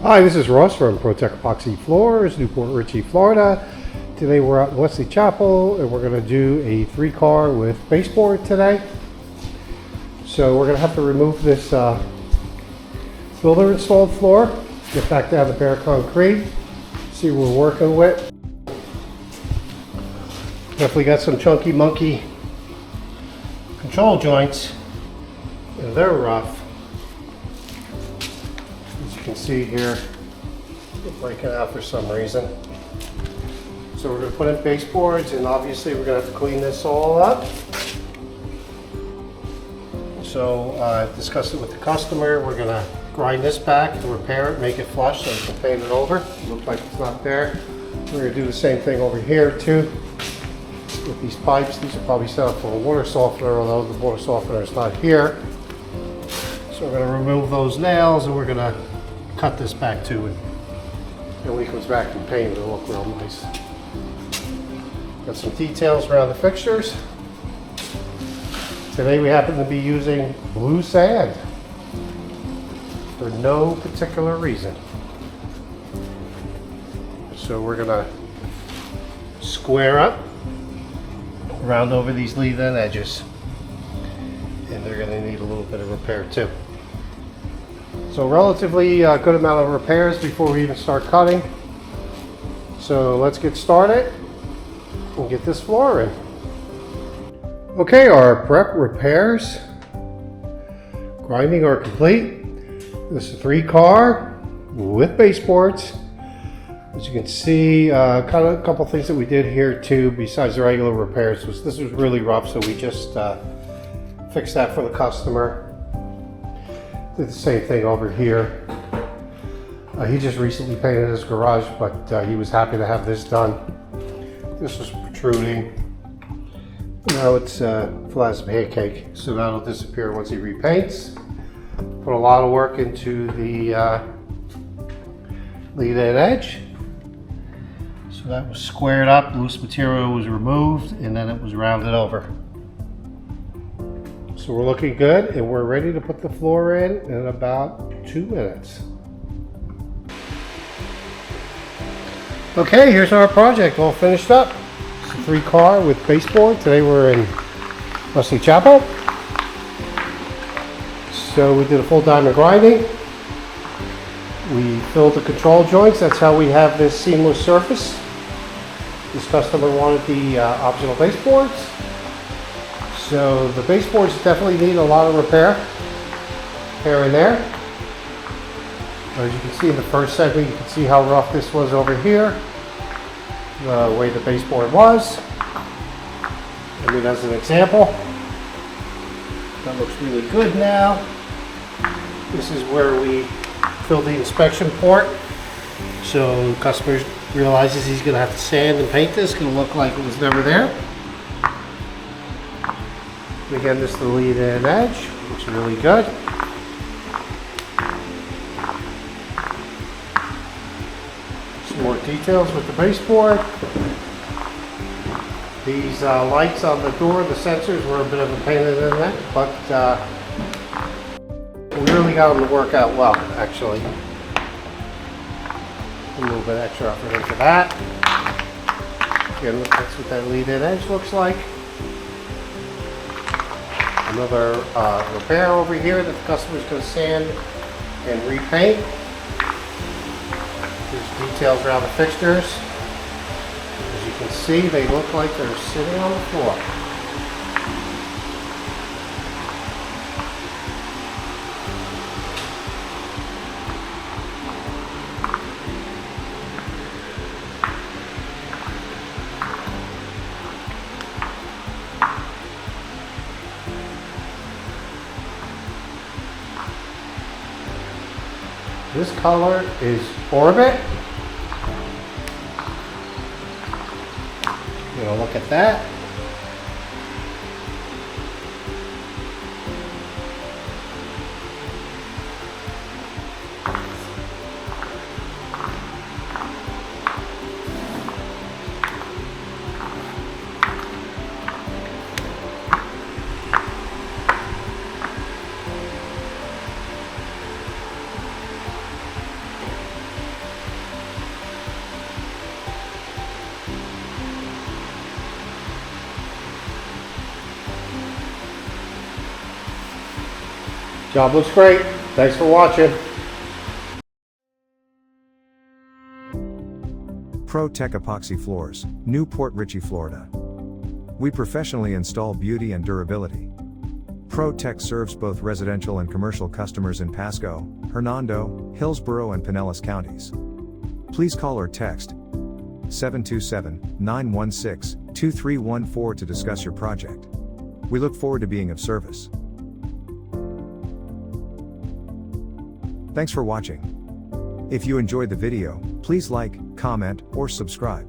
Hi, this is Ross from Protect Epoxy Floors, Newport Richey, Florida. Today we're out in Wesley Chapel and we're going to do a 3-car with baseboard today. So we're going to have to remove this builder installed floor, get back down to bare concrete, see what we're working with. Definitely got some chunky monkey control joints and they're rough. As you can see here, they're breaking out for some reason. So we're going to put in baseboards, and obviously we're going to have to clean this all up. So I discussed it with the customer. We're going to grind this back and repair it, make it flush so we can paint it over. It looks like it's not there. We're going to do the same thing over here too with these pipes. These are probably set up for a water softener, although the water softener is not here. So we're going to remove those nails and we're going to cut this back too, and when it comes back and paint, it'll look real nice. Got some details around the fixtures. Today we happen to be using blue sand for no particular reason. So we're gonna square up, round over these lead-in edges, and they're gonna need a little bit of repair too. So relatively good amount of repairs before we even start cutting. So let's get started and get this floor in. Okay, our prep repairs, grinding are complete. This is a 3-car with baseboards. As you can see, kind of a couple things that we did here too, besides the regular repairs, this was really rough, so we just fixed that for the customer. Did the same thing over here. He just recently painted his garage, but he was happy to have this done. This was protruding. Now it's flat as a pancake, so that'll disappear once he repaints. Put a lot of work into the lead-in edge. So that was squared up, loose material was removed, and then it was rounded over. So we're looking good, and we're ready to put the floor in about 2 minutes. Okay, here's our project all finished up. It's a 3-car with baseboard. Today we're in Wesley Chapel. So we did a full diamond grinding. We filled the control joints. That's how we have this seamless surface. This customer wanted the optional baseboards. So the baseboards definitely need a lot of repair here and there. As you can see in the first segment, you can see how rough this was over here, the way the baseboard was. I mean, as an example, that looks really good now. This is where we filled the inspection port. So the customer realizes he's going to have to sand and paint this. It's going to look like it was never there. Again, this is the lead-in edge. Looks really good. Some more details with the baseboard. These lights on the door, the sensors, were a bit of a pain in the neck, but we really got them to work out well, actually. A little bit extra effort into that. Again, that's what that lead-in edge looks like. Another repair over here that the customer's going to sand and repaint. There's details around the fixtures. As you can see, they look like they're sitting on the floor. This color is Orbit. You know, look at that. Job looks great. Thanks for watching. Pro Tech Epoxy Floors, Newport, Richey, Florida. We professionally install beauty and durability. Pro Tech serves both residential and commercial customers in Pasco, Hernando, Hillsborough and Pinellas counties. Please call or text 727-916-2314 to discuss your project. We look forward to being of service. Thanks for watching. If you enjoyed the video, please like, comment, or subscribe.